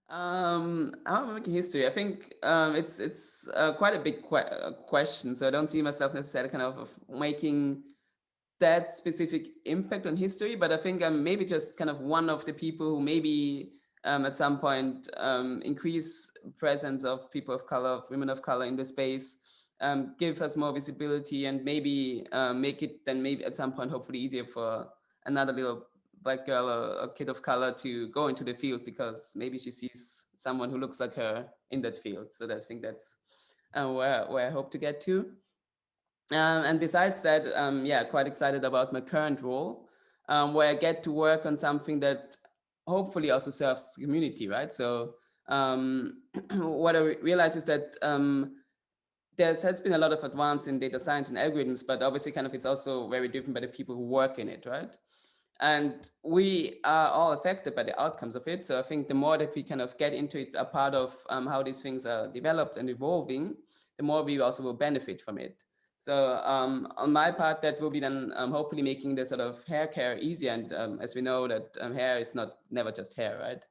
How am I making history? I think it's quite a big question. So I don't see myself necessarily kind of making that specific impact on history, but I think I'm maybe just kind of one of the people who maybe at some point increase presence of people of color, of women of color in the space, give us more visibility, and maybe make it then maybe at some point hopefully easier for another little black girl or a kid of color to go into the field because maybe she sees someone who looks like her in that field. So I think that's where I hope to get to. And besides that, yeah, quite excited about my current role, where I get to work on something that hopefully also serves the community, right? So what I realize is that there has been a lot of advance in data science and algorithms, but obviously kind of it's also very different by the people who work in it, right? And we are all affected by the outcomes of it. So I think the more that we kind of get into it, a part of how these things are developed and evolving, the more we also will benefit from it. So on my part, that will be then hopefully making the sort of hair care easier. And as we know that hair is not never just hair, right?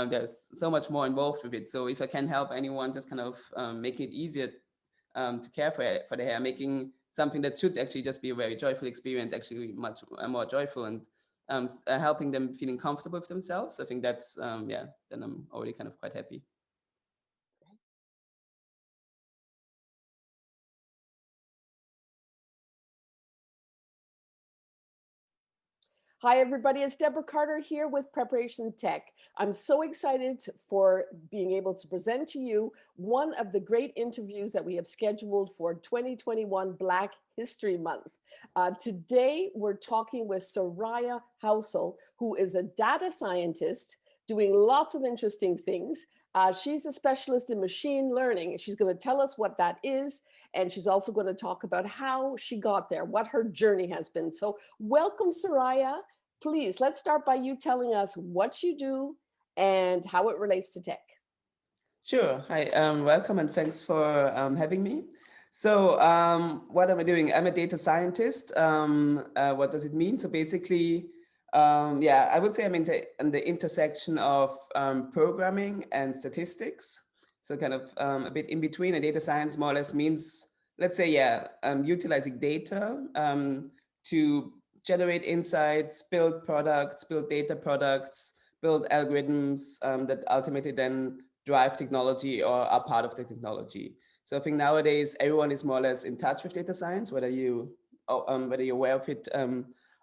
There's so much more involved with it. So if I can help anyone just kind of make it easier to care for the hair, making something that should actually just be a very joyful experience actually much more joyful, and helping them feeling comfortable with themselves. I think that's yeah, then I'm already kind of quite happy. Hi, everybody. It's Deborah Carter here with Preparation Tech. I'm so excited for being able to present to you one of the great interviews that we have scheduled for 2021 Black History Month. Today, we're talking with Soraya Hausl, who is a data scientist doing lots of interesting things. She's a specialist in machine learning. She's going to tell us what that is, and she's also going to talk about how she got there, what her journey has been. So welcome, Soraya. Please, let's start by you telling us what you do and how it relates to tech. Sure. Hi, welcome and thanks for having me. So, what am I doing? I'm a data scientist. What does it mean? So basically, yeah, I would say I'm in the intersection of programming and statistics. So kind of a bit in between. And data science more or less means, let's say, yeah, utilizing data to generate insights, build products, build data products, build algorithms that ultimately then drive technology or are part of the technology. So I think nowadays everyone is more or less in touch with data science, whether you're aware of it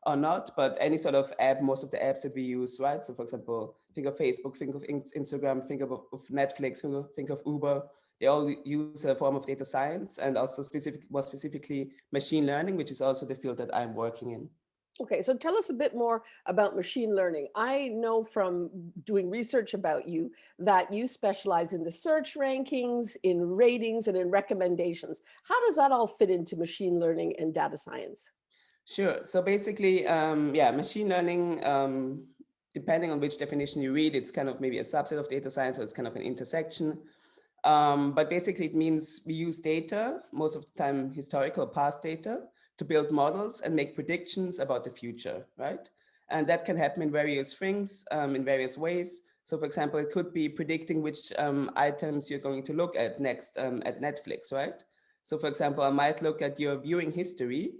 or not. But any sort of app, most of the apps that we use, right? So for example, think of Facebook, think of Instagram, think of Netflix, think of Uber. They all use a form of data science and also more specifically machine learning, which is also the field that I'm working in. Okay, so tell us a bit more about machine learning. I know from doing research about you that you specialize in the search rankings, in ratings, and in recommendations. How does that all fit into machine learning and data science? Sure. So basically, yeah, machine learning, depending on which definition you read, it's kind of maybe a subset of data science, or it's kind of an intersection. But basically, it means we use data, most of the time historical past data, to build models and make predictions about the future, right? And that can happen in various things, in various ways. So, for example, it could be predicting which items you're going to look at next at Netflix, right? So, for example, I might look at your viewing history.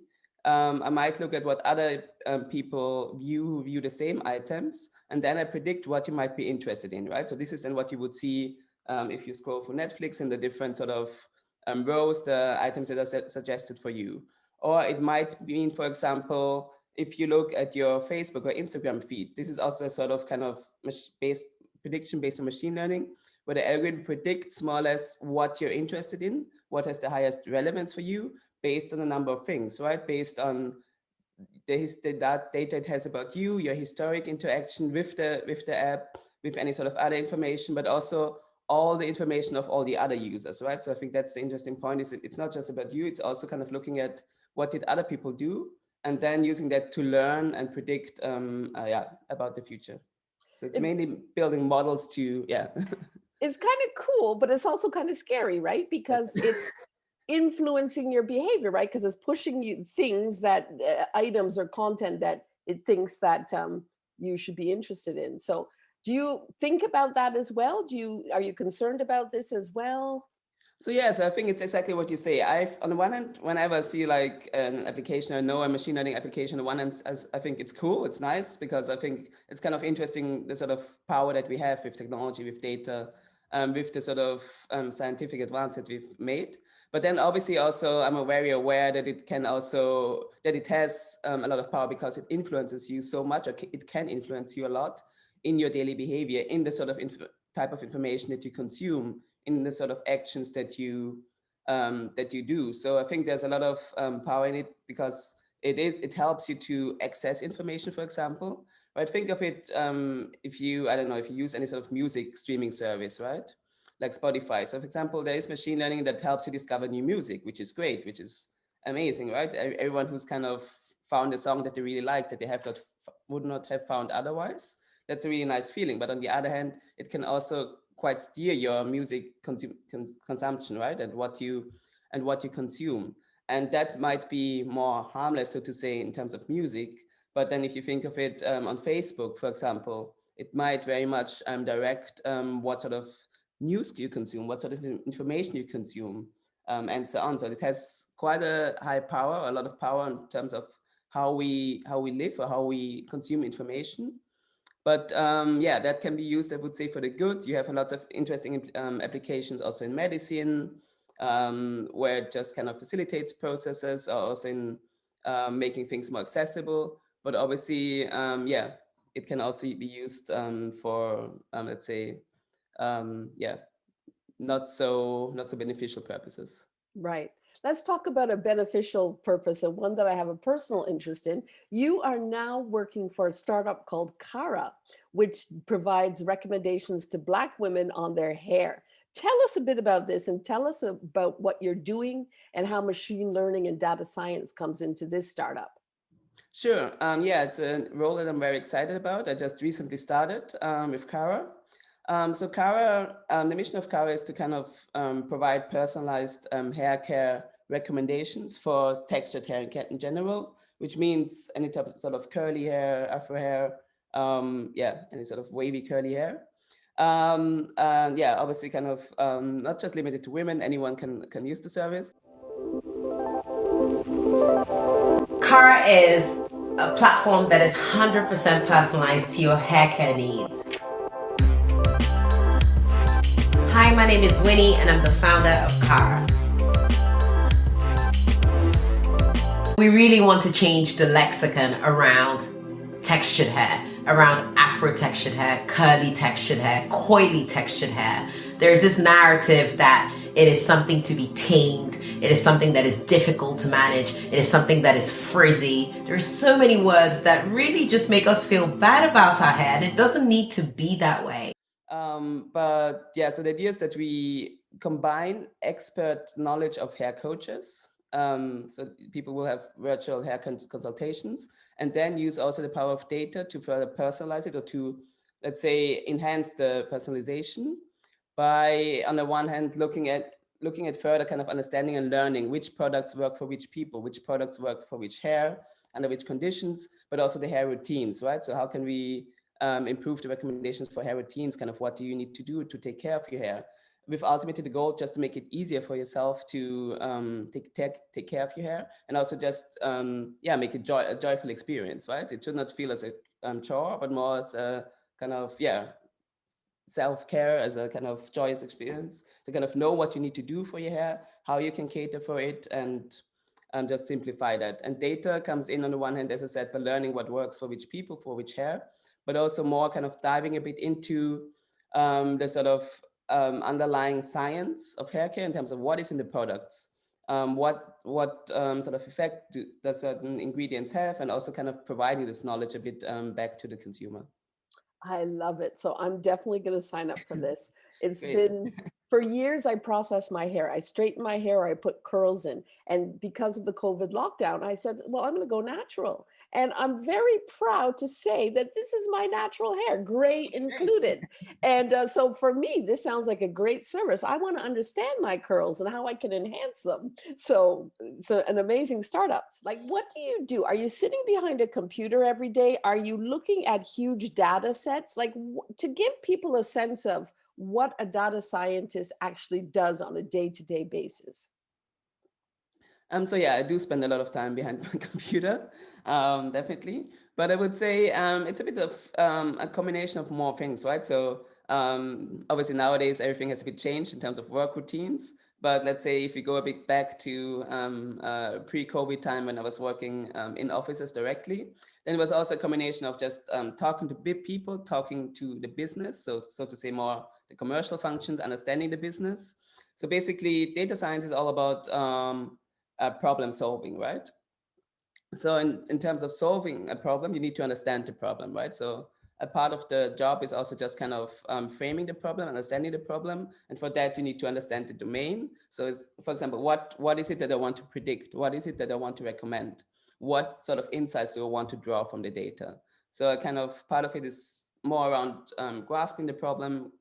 I might look at what other people view who view the same items, and then I predict what you might be interested in, right? So this is then what you would see if you scroll through Netflix in the different sort of rows, the items that are suggested for you. Or it might mean, for example, if you look at your Facebook or Instagram feed, this is also a sort of kind of prediction based on machine learning, where the algorithm predicts more or less what you're interested in, what has the highest relevance for you, based on a number of things, right? Based on that data it has about you, your historic interaction with the app, with any sort of other information, but also all the information of all the other users, right? So I think that's the interesting point. Is it's not just about you; it's also kind of looking at what did other people do, and then using that to learn and predict, yeah, about the future. So it's It's mainly building models to, yeah. it's kind of cool, but it's also kind of scary, right? Because Yes. it's influencing your behavior, right? Because it's pushing you things that items or content that it thinks that you should be interested in. So Do you think about that as well? Are you concerned about this as well? So yeah, so I think it's exactly what you say. On the one hand, whenever I see like an application or know a machine learning application, on the one hand, as I think it's cool, it's nice because I think it's kind of interesting the sort of power that we have with technology, with data, with the sort of scientific advance that we've made. But then obviously also I'm very aware that it can also that it has a lot of power because it influences you so much, or it can influence you a lot in your daily behavior, in the sort of type of information that you consume, in the sort of actions that you do. So I think there's a lot of power in it because it helps you to access information, for example. Right? Think of it if you, I don't know, if you use any sort of music streaming service, right? Like Spotify. So for example, there is machine learning that helps you discover new music, which is great, which is amazing, right? Everyone who's kind of found a song that they really like that they have not would not have found otherwise. That's a really nice feeling. But on the other hand, it can also quite steer your music consumption, right? And what you consume. And that might be more harmless, so to say, in terms of music. But then if you think of it on Facebook, for example, it might very much direct what sort of news you consume, what sort of information you consume, and so on. So it has quite a high power, a lot of power in terms of how we live or how we consume information. But yeah, that can be used, I would say, for the good. You have a lot of interesting applications also in medicine, where it just kind of facilitates processes, or also in making things more accessible. But obviously, yeah, it can also be used for, let's say, yeah, not so beneficial purposes. Right. Let's talk about a beneficial purpose and one that I have a personal interest in. You are now working for a startup called Cara, which provides recommendations to Black women on their hair. Tell us a bit about this and tell us about what you're doing and how machine learning and data science comes into this startup. Sure. Yeah, it's a role that I'm very excited about. I just recently started with Cara. So Cara, the mission of Cara is to kind of provide personalized hair care recommendations for textured hair in general, which means any type of sort of curly hair, afro hair, yeah, any sort of wavy curly hair. And yeah, obviously kind of not just limited to women, anyone can use the service. Cara is a platform that is 100% personalized to your hair care needs. Hi, my name is Winnie and I'm the founder of Cara. We really want to change the lexicon around textured hair, around afro textured hair, curly textured hair, coily textured hair. There's this narrative that it is something to be tamed. It is something that is difficult to manage. It is something that is frizzy. There's so many words that really just make us feel bad about our hair, and it doesn't need to be that way. But yeah, so the idea is that we combine expert knowledge of hair coaches. So people will have virtual hair consultations, and then use also the power of data to further personalize it, or to, let's say, enhance the personalization by, on the one hand, looking at further kind of understanding and learning which products work for which people, which products work for which hair, under which conditions, but also the hair routines, right? So how can we improve the recommendations for hair routines, kind of what do you need to do to take care of your hair, with ultimately the goal just to make it easier for yourself to take care of your hair, and also just yeah, make it a joyful experience, right? It should not feel as a chore, but more as a kind of, yeah, self-care, as a kind of joyous experience, to kind of know what you need to do for your hair, how you can cater for it, and just simplify that. And data comes in on the one hand, as I said, by learning what works for which people, for which hair, but also more kind of diving a bit into the sort of underlying science of hair care in terms of what is in the products, what sort of effect does certain ingredients have, and also kind of providing this knowledge a bit back to the consumer. I love it. So I'm definitely going to sign up for this. It's Great. been, for years, I processed my hair. I straightened my hair, I put curls in. And because of the COVID lockdown, I said, well, I'm going to go natural. And I'm very proud to say that this is my natural hair, gray included. And so for me, this sounds like a great service. I want to understand my curls and how I can enhance them. So, an amazing startup. Like, what do you do? Are you sitting behind a computer every day? Are you looking at huge data sets? Like, to give people a sense of what a data scientist actually does on a day-to-day basis. So yeah, I do spend a lot of time behind my computer, definitely. But I would say it's a bit of a combination of more things, right? So obviously nowadays everything has a bit changed in terms of work routines. But let's say if we go a bit back to pre-COVID time when I was working in offices directly, then it was also a combination of just talking to big people, talking to the business, so to say more the commercial functions, understanding the business. So basically, data science is all about problem solving, right? So in terms of solving a problem, you need to understand the problem, right? So a part of the job is also just kind of framing the problem, understanding the problem. And for that, you need to understand the domain. So it's, for example, what is it that I want to predict? What is it that I want to recommend? What sort of insights do I want to draw from the data? So a kind of part of it is more around grasping the problem,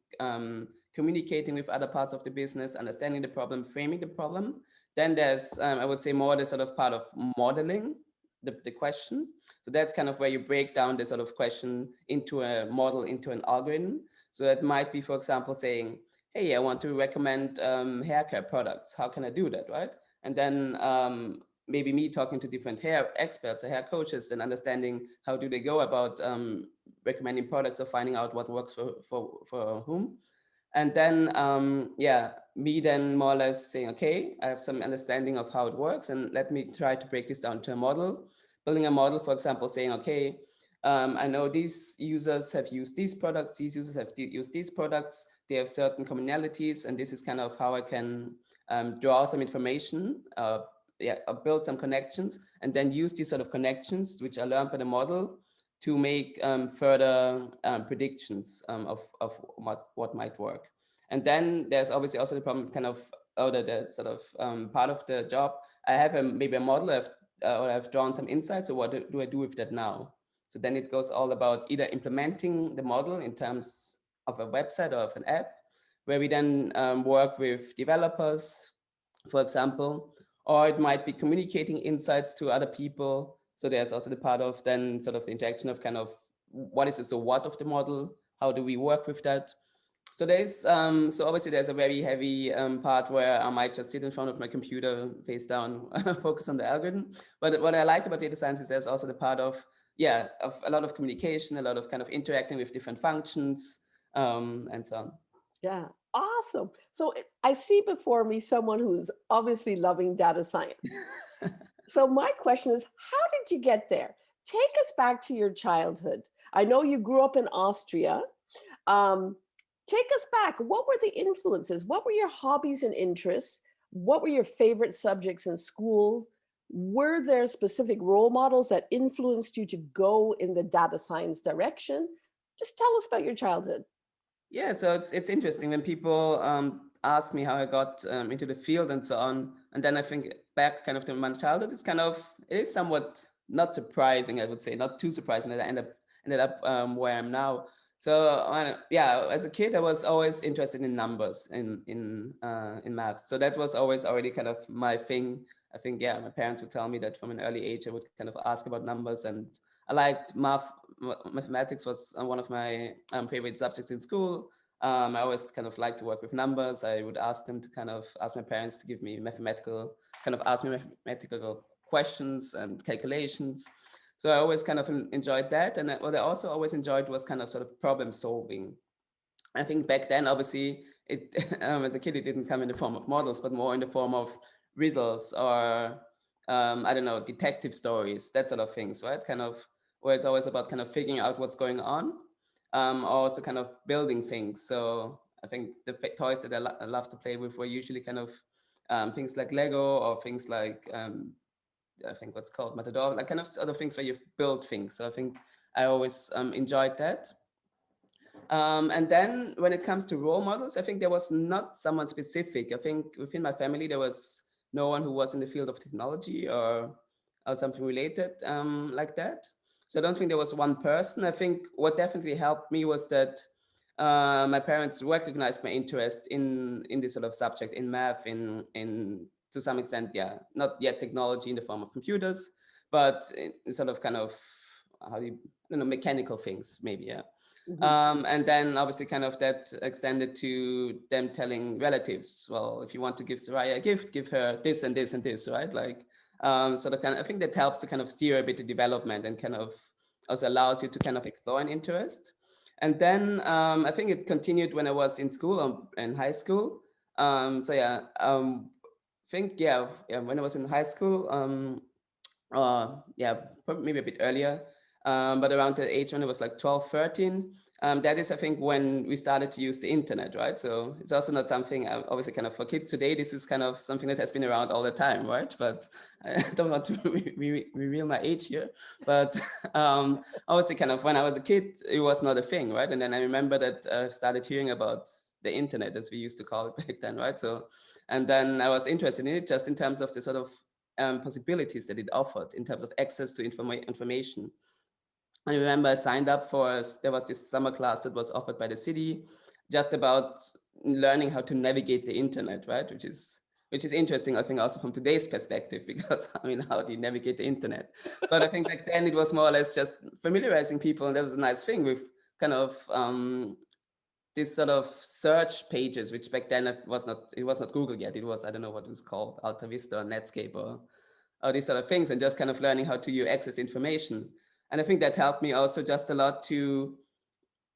communicating with other parts of the business, understanding the problem, framing the problem. Then there's, I would say, more the sort of part of modeling the question. So that's kind of where you break down the sort of question into a model, into an algorithm. So that might be, for example, saying, hey, I want to recommend hair care products. How can I do that, right? And then maybe me talking to different hair experts or hair coaches and understanding how do they go about recommending products or finding out what works for whom. And then yeah, me then more or less saying, okay, I have some understanding of how it works, and let me try to break this down to a model. Building a model, for example, saying, okay, I know these users have used these products, these users have used these products, they have certain commonalities, and this is kind of how I can draw some information, yeah, build some connections, and then use these sort of connections, which I learned by the model, to make further predictions of what might work. And then there's obviously also the problem kind of, oh, the sort of part of the job. I have maybe a model or I've drawn some insights. So what do I do with that now? So then it goes all about either implementing the model in terms of a website or of an app, where we then work with developers, for example, or it might be communicating insights to other people. So there's also the part of then sort of the interaction of kind of what is the so what of the model? How do we work with that? So there's so obviously there's a very heavy part where I might just sit in front of my computer face down, focus on the algorithm. But what I like about data science is there's also the part of, yeah, of a lot of communication, a lot of kind of interacting with different functions, and so on. Yeah, awesome. So I see before me someone who's obviously loving data science. So my question is, how did you get there? Take us back to your childhood. I know you grew up in Austria. Take us back. What were the influences? What were your hobbies and interests? What were your favorite subjects in school? Were there specific role models that influenced you to go in the data science direction? Just tell us about your childhood. Yeah, so it's interesting when people ask me how I got into the field and so on, and then I think back kind of to my childhood. It is somewhat not surprising, I would say, not too surprising that I ended up where I am now. So yeah, as a kid, I was always interested in numbers in math. So that was always already kind of my thing. I think, yeah, my parents would tell me that from an early age I would kind of ask about numbers, and I liked mathematics was one of my favorite subjects in school. I always kind of like to work with numbers. I would ask them to kind of ask my parents to give me mathematical questions and calculations. So I always kind of enjoyed that. And what I also always enjoyed was kind of sort of problem solving. I think back then, obviously, it as a kid, it didn't come in the form of models, but more in the form of riddles or I don't know, detective stories, that sort of things, right? Kind of where it's always about kind of figuring out what's going on, also kind of building things. So I think the toys that I love to play with were usually kind of things like Lego or things like I think what's called Matador, like kind of other things where you build things. So I think I always enjoyed that. And then when it comes to role models, I think there was not someone specific. I think within my family, there was no one who was in the field of technology or something related like that. So I don't think there was one person. I think what definitely helped me was that my parents recognized my interest in this sort of subject, in math, in to some extent, yeah, not yet technology in the form of computers, but in sort of kind of how do you, I don't know, mechanical things maybe, yeah. Mhm. And then obviously kind of that extended to them telling relatives, well, if you want to give Soraya a gift, give her this and this and this, right? Like, sort of kind of, I think that helps to kind of steer a bit the development and kind of also allows you to kind of explore an interest. And then I think it continued when I was in school, in high school. So yeah, I think, yeah, when I was in high school, yeah, probably maybe a bit earlier, but around the age when it was like 12, 13, that is, I think, when we started to use the internet, right? So it's also not something, obviously, kind of for kids today, this is kind of something that has been around all the time, right? But I don't want to reveal my age here. But obviously, kind of when I was a kid, it was not a thing, right? And then I remember that I started hearing about the internet, as we used to call it back then, right? So, and then I was interested in it just in terms of the sort of possibilities that it offered in terms of access to information. I remember I signed up for, there was this summer class that was offered by the city just about learning how to navigate the internet, right? Which is interesting, I think, also from today's perspective, because I mean, how do you navigate the internet? But I think back then it was more or less just familiarizing people, and that was a nice thing with kind of this sort of search pages, which back then it was not Google yet. It was, I don't know what it was called, Alta Vista or Netscape or these sort of things, and just kind of learning how to you access information. And I think that helped me also just a lot to,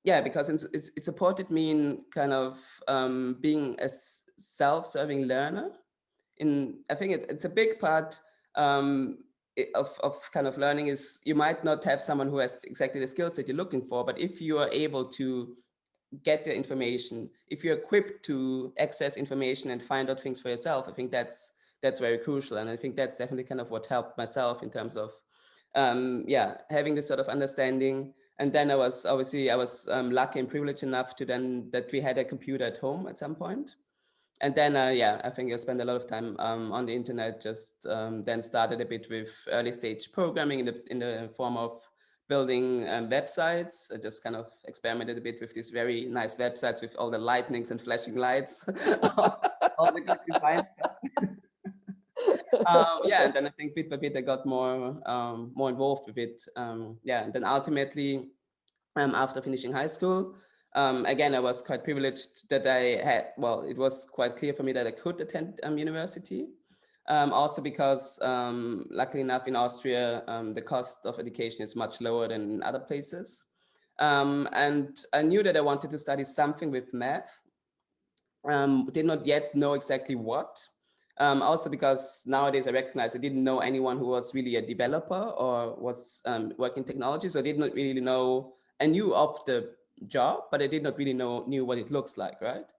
yeah, because it supported me in kind of being a self-serving learner. I think it's a big part of kind of learning is you might not have someone who has exactly the skills that you're looking for, but if you are able to get the information, if you're equipped to access information and find out things for yourself, I think that's very crucial. And I think that's definitely kind of what helped myself in terms of yeah, having this sort of understanding. And then I was lucky and privileged enough to then that we had a computer at home at some point. And then yeah, I think I spent a lot of time on the internet, just then started a bit with early stage programming in the form of building websites. I just kind of experimented a bit with these very nice websites with all the lightnings and flashing lights, all the good design stuff. Yeah, and then I think bit by bit I got more involved with it. Yeah, and then ultimately, after finishing high school, again I was quite privileged that I had. Well, it was quite clear for me that I could attend university. Also because luckily enough in Austria, the cost of education is much lower than in other places. And I knew that I wanted to study something with math. Did not yet know exactly what. Also because nowadays I recognize I didn't know anyone who was really a developer or was working technology. So I did not really know, I knew of the job, but I did not really knew what it looks like, right?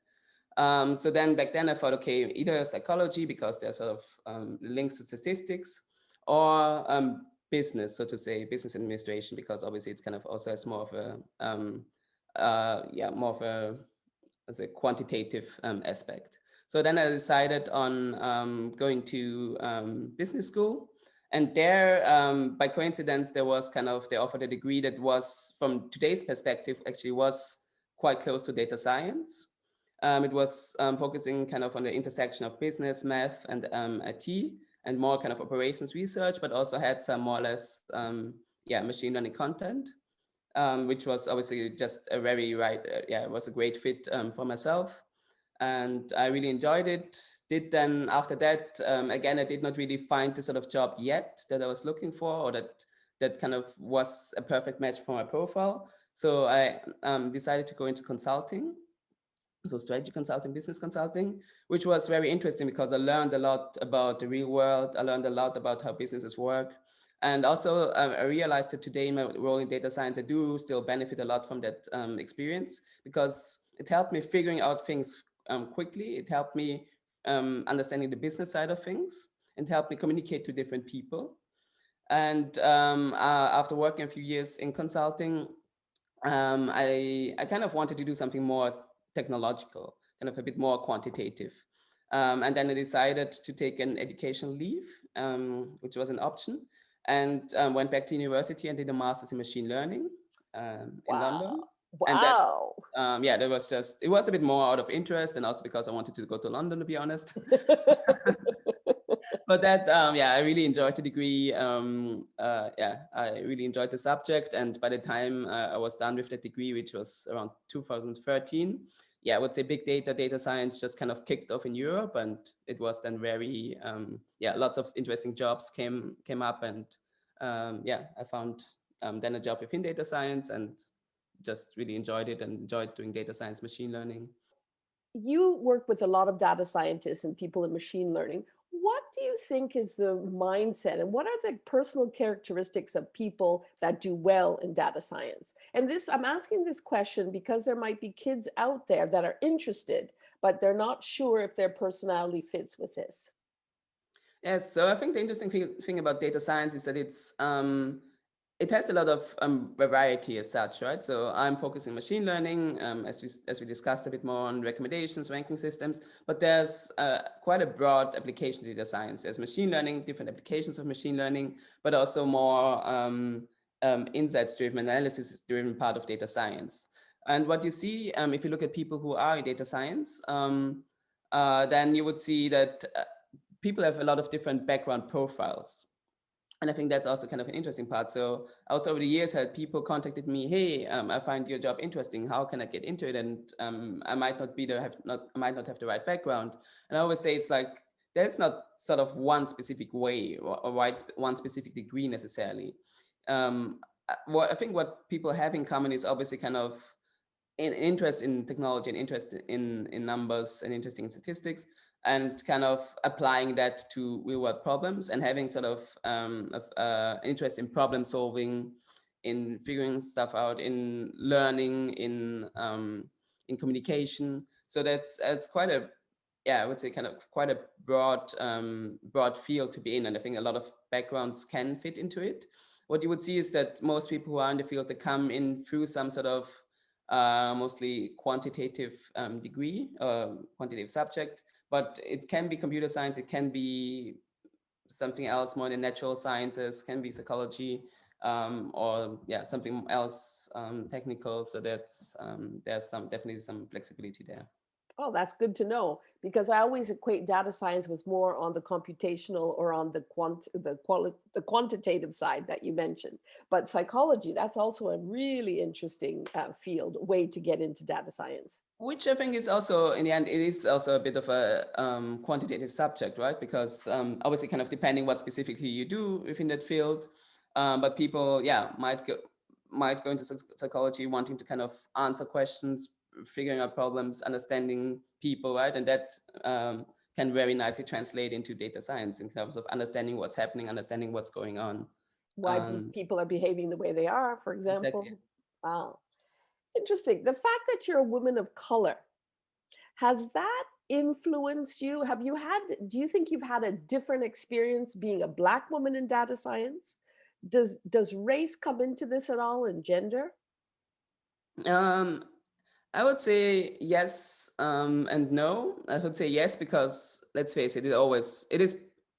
So then back then I thought, okay, either psychology because there's sort of links to statistics, or business, so to say, business administration, because obviously it's kind of also has more of a, yeah, more of a, as a quantitative aspect. So then I decided on going to business school. And there, by coincidence, they offered a degree that was, from today's perspective, actually was quite close to data science. It was focusing kind of on the intersection of business, math, and IT, and more kind of operations research, but also had some more or less, yeah, machine learning content, which was obviously just a very yeah, it was a great fit for myself, and I really enjoyed it. Did then after that, again, I did not really find the sort of job yet that I was looking for, or that kind of was a perfect match for my profile. So I decided to go into consulting. So strategy consulting, business consulting, which was very interesting because I learned a lot about the real world. I learned a lot about how businesses work. And also I realized that today in my role in data science, I do still benefit a lot from that experience, because it helped me figuring out things quickly. It helped me understanding the business side of things, and helped me communicate to different people. And after working a few years in consulting, I kind of wanted to do something more technological, kind of a bit more quantitative. And then I decided to take an educational leave, which was an option, and went back to university and did a master's in machine learning in Wow. London. And that, Wow. yeah, that was just, it was a bit more out of interest and also because I wanted to go to London, to be honest. But that, yeah, I really enjoyed the degree. Yeah, I really enjoyed the subject. And by the time I was done with that degree, which was around 2013, yeah, I would say big data, data science just kind of kicked off in Europe. And it was then very, yeah, lots of interesting jobs came up. And yeah, I found then a job within data science and just really enjoyed it and enjoyed doing data science, machine learning. You work with a lot of data scientists and people in machine learning. What do you think is the mindset and what are the personal characteristics of people that do well in data science? And this, I'm asking this question because there might be kids out there that are interested, but they're not sure if their personality fits with this. Yes, so I think the interesting thing about data science is that it has a lot of variety as such, right? So I'm focusing machine learning, as we discussed a bit more on recommendations, ranking systems, but there's quite a broad application to data science. There's machine learning, different applications of machine learning, but also more insights-driven, analysis-driven part of data science. And what you see, if you look at people who are in data science, then you would see that people have a lot of different background profiles. And I think that's also kind of an interesting part. So I also over the years had people contacted me, hey, I find your job interesting. How can I get into it? And I might not I might not have the right background. And I always say it's like there's not sort of one specific way or one specific degree necessarily. What I think what people have in common is obviously kind of interest in technology and interest in numbers and interest in statistics and kind of applying that to real world problems and having sort of interest in problem solving, in figuring stuff out, in learning, in communication. So that's quite a, yeah, I would say kind of quite a broad field to be in, and I think a lot of backgrounds can fit into it. What you would see is that most people who are in the field, they come in through some sort of mostly quantitative degree, quantitative subject, but it can be computer science, it can be something else more in the natural sciences, can be psychology, or yeah, something else technical. So that's there's definitely some flexibility there. Oh, that's good to know because I always equate data science with more on the computational or on the quantitative side that you mentioned. But psychology, that's also a really interesting field, way to get into data science. Which I think is also, in the end, it is also a bit of a quantitative subject, right? Because obviously, kind of depending what specifically you do within that field, but people, yeah, might go into psychology wanting to kind of answer questions, figuring out problems, understanding people, right? And that can very nicely translate into data science in terms of understanding what's happening, understanding what's going on. Why people are behaving the way they are, for example. Exactly. Wow. Interesting. The fact that you're a woman of color, has that influenced you? Do you think you've had a different experience being a Black woman in data science? Does race come into this at all, and gender? Um, I would say yes and no. I would say yes because let's face it, it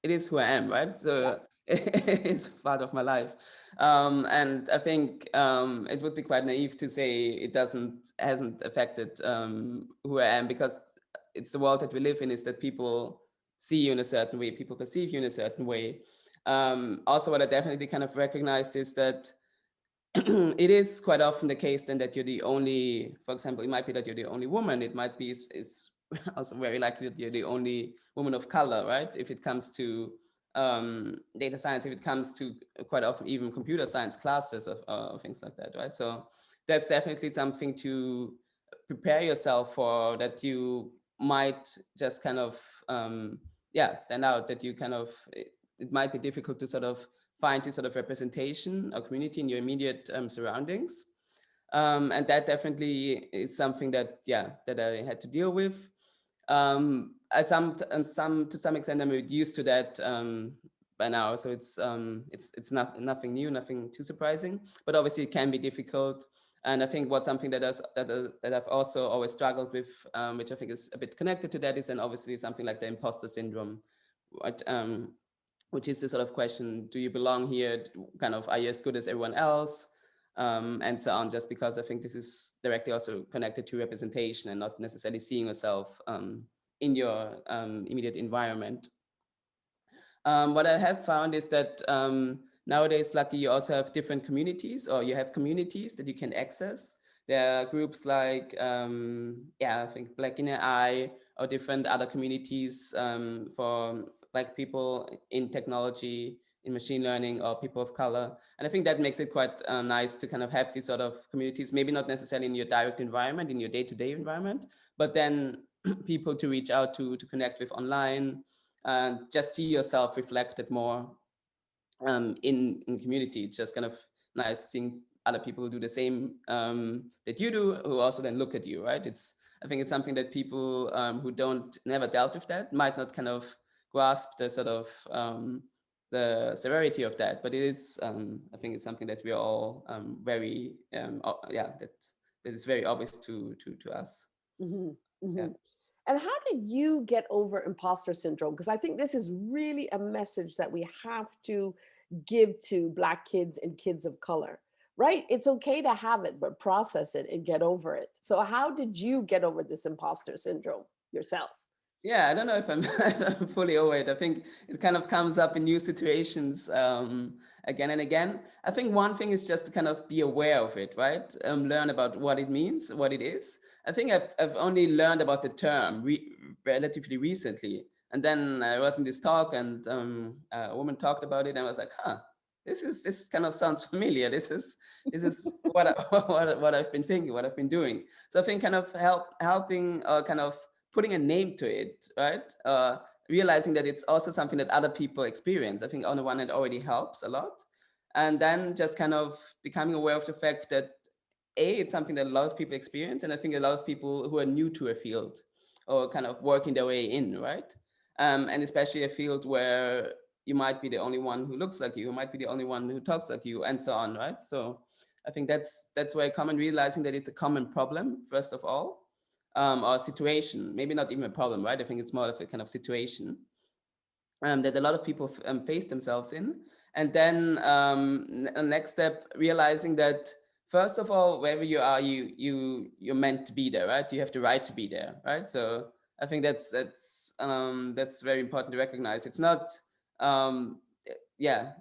is who I am, right? Yeah. So it is part of my life, and I think it would be quite naive to say it hasn't affected who I am, because it's the world that we live in. Is that people see you in a certain way, people perceive you in a certain way. Also, what I definitely kind of recognized is that it is quite often the case then that you're the only, for example, it might be that you're the only woman. It might be is also very likely that you're the only woman of color, right? If it comes to data science, if it comes to quite often even computer science classes of things like that, right? So that's definitely something to prepare yourself for, that you might just kind of yeah, stand out, that you kind of it might be difficult to sort of find this sort of representation or community in your immediate surroundings. And that definitely is something that, yeah, that I had to deal with. To some extent, I'm used to that by now, so it's nothing new, nothing too surprising. But obviously, it can be difficult. And I think what's something that I've also always struggled with, which I think is a bit connected to that, is then obviously something like the imposter syndrome, what, which is the sort of question: do you belong here? Kind of, are you as good as everyone else? And so on. Just because I think this is directly also connected to representation and not necessarily seeing yourself in your immediate environment. What I have found is that nowadays, luckily, you also have different communities, or you have communities that you can access. There are groups like, I think Black in the Eye, or different other communities for like people in technology, in machine learning, or people of color. And I think that makes it quite nice to kind of have these sort of communities, maybe not necessarily in your direct environment, in your day-to-day environment, but then people to reach out to connect with online, and just see yourself reflected more in community. It's just kind of nice seeing other people who do the same that you do, who also then look at you, right? I think it's something that people who don't never dealt with that might not kind of grasp the sort of the severity of that, but it is I think it's something that we are all very that is very obvious to us. Mm-hmm. Yeah. Mm-hmm. And how did you get over imposter syndrome? Because I think this is really a message that we have to give to Black kids and kids of color, right? It's okay to have it, but process it and get over it. So how did you get over this imposter syndrome yourself? Yeah, I don't know if I'm, I'm fully over it. I think it kind of comes up in new situations again and again. I think one thing is just to kind of be aware of it, right? Learn about what it means, what it is. I think I've only learned about the term relatively recently. And then I was in this talk, and a woman talked about it, and I was like, huh, this kind of sounds familiar. This is what what I've been thinking, what I've been doing. So I think kind of helping kind of putting a name to it, right? Realizing that it's also something that other people experience. I think on the one hand already helps a lot. And then just kind of becoming aware of the fact that it's something that a lot of people experience. And I think a lot of people who are new to a field or kind of working their way in, right? And especially a field where you might be the only one who looks like you might be the only one who talks like you, and so on, right? So I think that's where I come in, realizing that it's a common problem, first of all, or situation, maybe not even a problem, right? I think it's more of a kind of situation that a lot of people face themselves in. And then next step, realizing that first of all, wherever you are, you're meant to be there, right? You have the right to be there, right? So I think that's very important to recognize. It's not, um, yeah,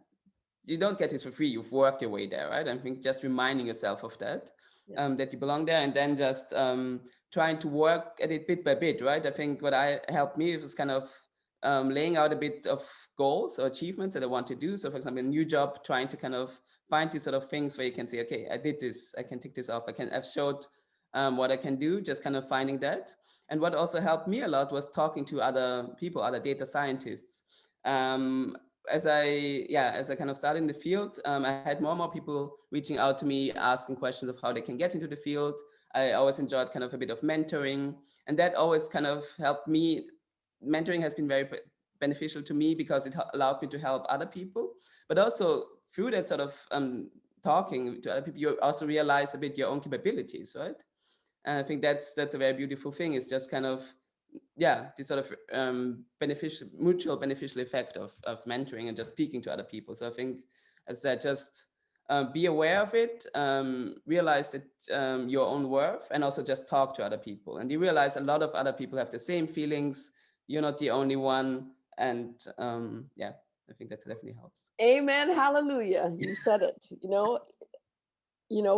you don't get this for free. You've worked your way there, right? I think just reminding yourself of that, Yeah. that you belong there, and then just trying to work at it bit by bit, right? I think what I helped me was kind of laying out a bit of goals or achievements that I want to do. So, for example, a new job, trying to kind of find these sort of things where you can say, okay, I did this, I can tick this off, I've showed what I can do, just kind of finding that. And what also helped me a lot was talking to other people, other data scientists. As I kind of started in the field, I had more and more people reaching out to me, asking questions of how they can get into the field. I always enjoyed kind of a bit of mentoring, and that always kind of helped me. Mentoring has been very beneficial to me because it allowed me to help other people, but also through that sort of talking to other people, you also realize a bit your own capabilities, right? And I think that's a very beautiful thing. It's just kind of, this sort of mutual beneficial effect of mentoring and just speaking to other people. So I think, as I said, just be aware of it, realize that your own worth, and also just talk to other people. And you realize a lot of other people have the same feelings. You're not the only one. And I think that definitely helps. Amen. Hallelujah. You said it.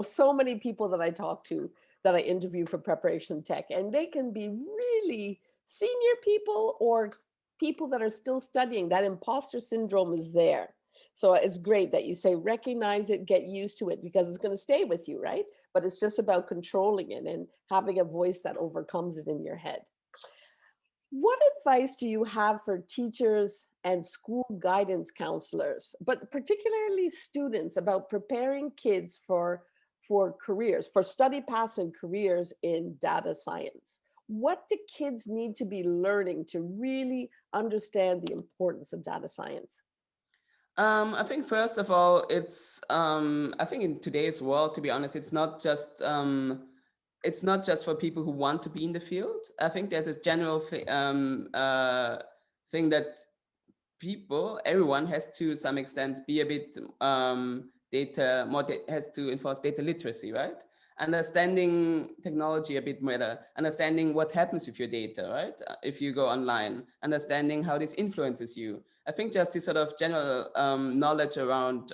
So many people that I talk to, that I interview for Preparation Tech, and they can be really senior people or people that are still studying. That imposter syndrome is there. So it's great that you say recognize it, get used to it, because it's going to stay with you, right? But it's just about controlling it and having a voice that overcomes it in your head. What advice do you have for teachers and school guidance counselors, but particularly students, about preparing kids for careers, for study paths and careers in data science? What do kids need to be learning to really understand the importance of data science? I think first of all, I think in today's world, to be honest, it's not just for people who want to be in the field. I think there's this general thing that everyone has to some extent be a bit has to enforce data literacy, right? Understanding technology a bit better, understanding what happens with your data, right? If you go online, understanding how this influences you. I think just this sort of general knowledge around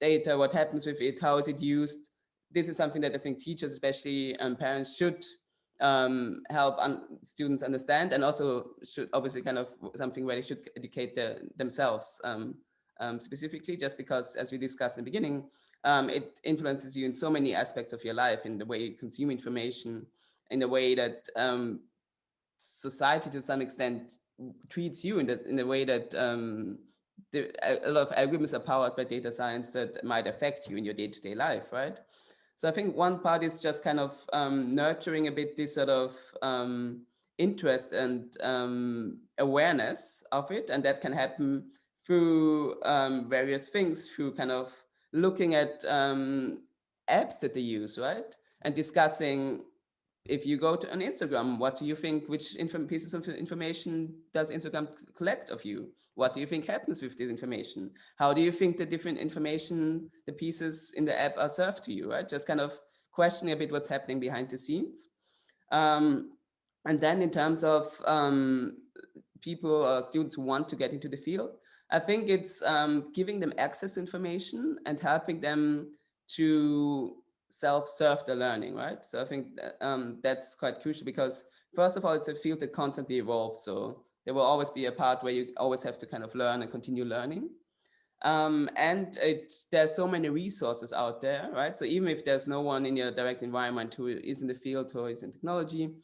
data, what happens with it, how is it used. This is something that I think teachers, especially parents, should help students understand, and also should obviously kind of something where they should educate themselves specifically, just because, as we discussed in the beginning, it influences you in so many aspects of your life, in the way you consume information, in the way that society to some extent treats you, in the way that a lot of algorithms are powered by data science that might affect you in your day-to-day life, right? So I think one part is just kind of nurturing a bit this sort of interest and awareness of it. And that can happen through various things, through kind of looking at apps that they use, right? And discussing, if you go to an Instagram, what do you think, which pieces of information does Instagram collect of you? What do you think happens with this information? How do you think the different information, the pieces in the app are served to you, right? Just kind of questioning a bit what's happening behind the scenes. And then in terms of people or students who want to get into the field, I think it's giving them access to information and helping them to self-serve the learning, right? So I think that's quite crucial, because first of all, it's a field that constantly evolves. So there will always be a part where you always have to kind of learn and continue learning. And there's so many resources out there, right? So even if there's no one in your direct environment who is in the field, who is in technology,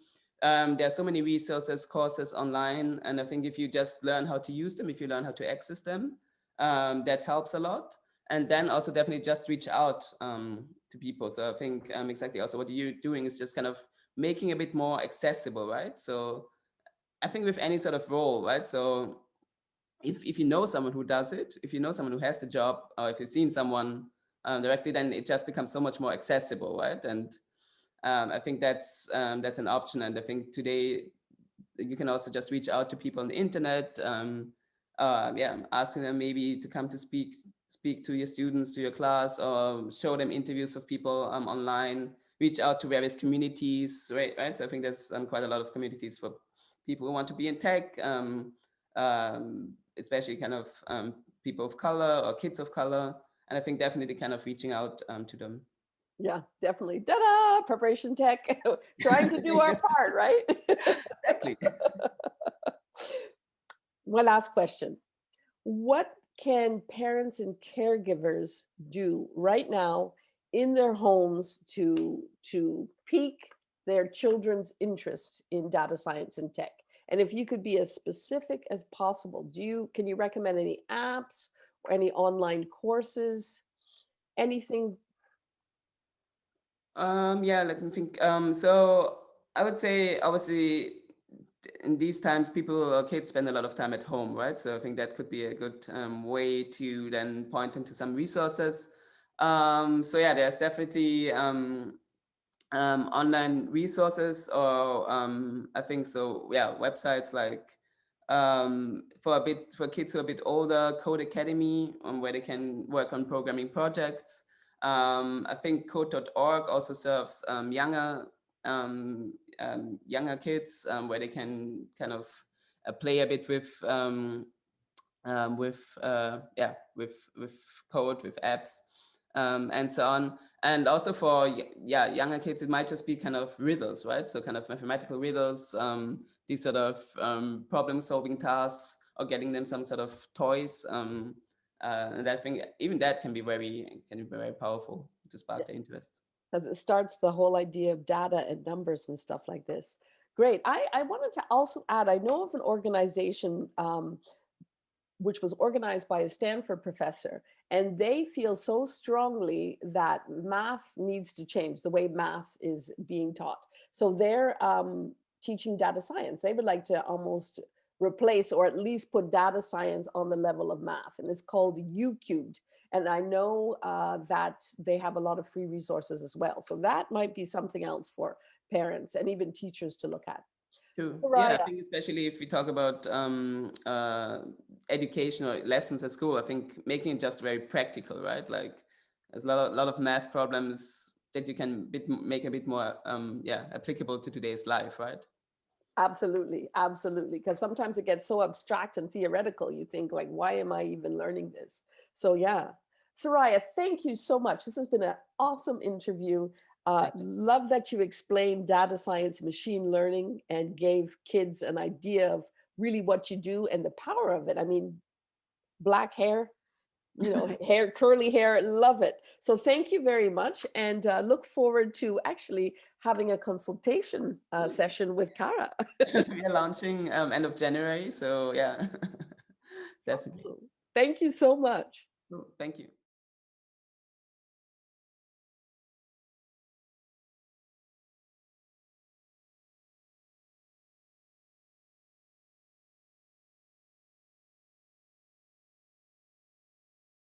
there's so many resources, courses online. And I think if you just learn how to use them, if you learn how to access them, that helps a lot. And then also definitely just reach out to people. So I think exactly also what you're doing is just kind of making a bit more accessible, right? So I think with any sort of role, right? So if you know someone who does it, if you know someone who has the job, or if you've seen someone directly, then it just becomes so much more accessible, right? And I think that's an option. And I think today you can also just reach out to people on the internet, asking them maybe to come to speak to your students, to your class, or show them interviews of people online, reach out to various communities, right? So I think there's quite a lot of communities for people who want to be in tech, especially kind of people of color or kids of color. And I think definitely kind of reaching out to them. Yeah, definitely. Ta-da! Preparation Tech, trying to do our part, right? Exactly. My last question. What can parents and caregivers do right now in their homes to pique their children's interest in data science and tech? And if you could be as specific as possible, can you recommend any apps or any online courses, anything? Yeah, let me think. So I would say, obviously, in these times, kids spend a lot of time at home, right? So I think that could be a good way to then point them to some resources. So yeah, there's definitely online resources, or I think so. Yeah, websites like for kids who are a bit older, Code Academy, where they can work on programming projects. I think code.org also serves younger kids, where they can kind of play a bit with with code, with apps, and so on. And also for younger kids, it might just be kind of riddles, right? So kind of mathematical riddles, these sort of problem solving tasks, or getting them some sort of toys. And I think even that can be very powerful to spark their interest. Because it starts the whole idea of data and numbers and stuff like this. Great. I wanted to also add, I know of an organization which was organized by a Stanford professor, and they feel so strongly that math needs to change, the way math is being taught. So they're teaching data science. They would like to almost replace or at least put data science on the level of math, and it's called U Cubed. And I know that they have a lot of free resources as well. So that might be something else for parents and even teachers to look at. True. Yeah, I Soraya, think especially if we talk about educational lessons at school, I think making it just very practical, right? Like there's lot of math problems that you can make a bit more yeah, applicable to today's life, right? absolutely, absolutely. Because sometimes it gets so abstract and theoretical, you think like, why am I even learning this? So yeah. Soraya, thank you so much. This has been an awesome interview. Love that you explained data science, machine learning, and gave kids an idea of really what you do and the power of it. I mean, black hair, you know, hair, curly hair, love it. So thank you very much, and look forward to actually having a consultation session with Cara. We are launching end of January, so yeah, definitely. So thank you so much. Cool. Thank you.